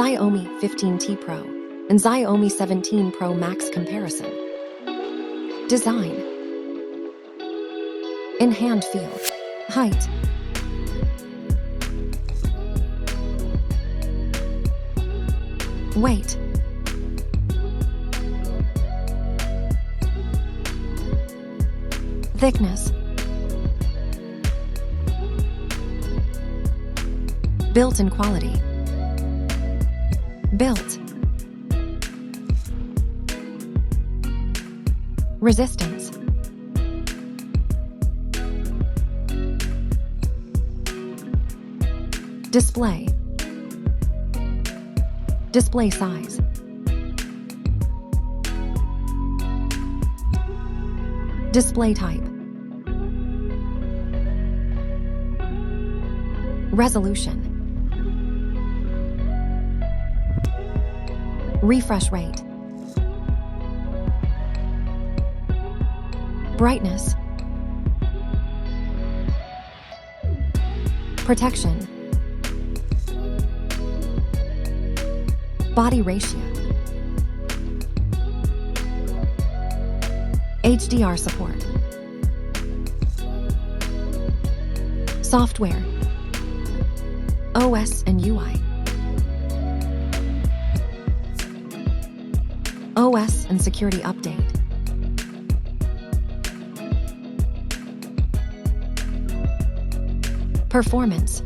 Xiaomi 15T Pro and Xiaomi 17 Pro Max comparison. Design. In hand feel. Height. Weight. Thickness. Built-in quality. Built. Resistance. Display. Display size. Display type. Resolution. Refresh rate. Brightness. Protection. Body ratio. HDR support. Software. OS and UI. OS and security update. Performance.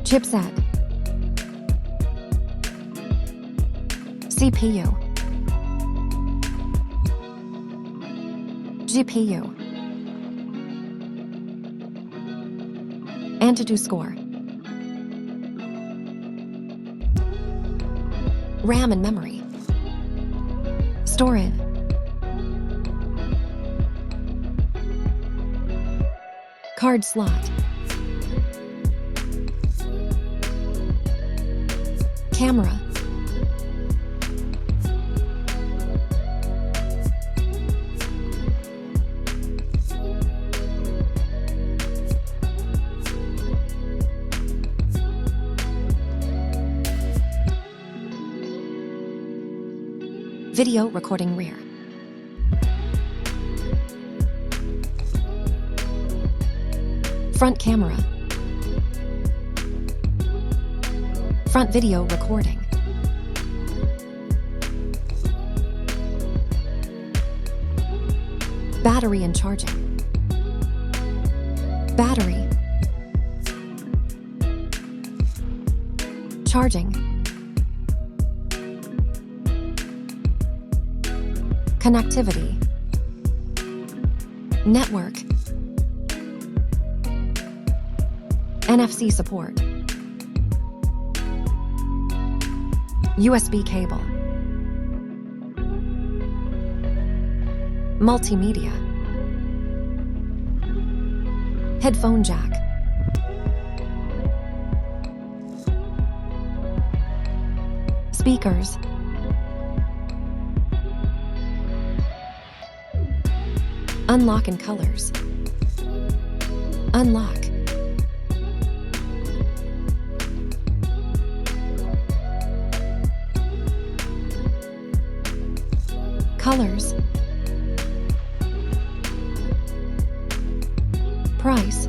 Chipset. CPU. GPU. Antutu score. RAM and memory. Storage. Card slot. Camera. Video recording rear. Front camera. Front video recording. Battery and charging. Battery. Charging. Connectivity. Network. NFC support. USB cable. Multimedia. Headphone jack. Speakers. Unlock in colors. Unlock. Colors. Price.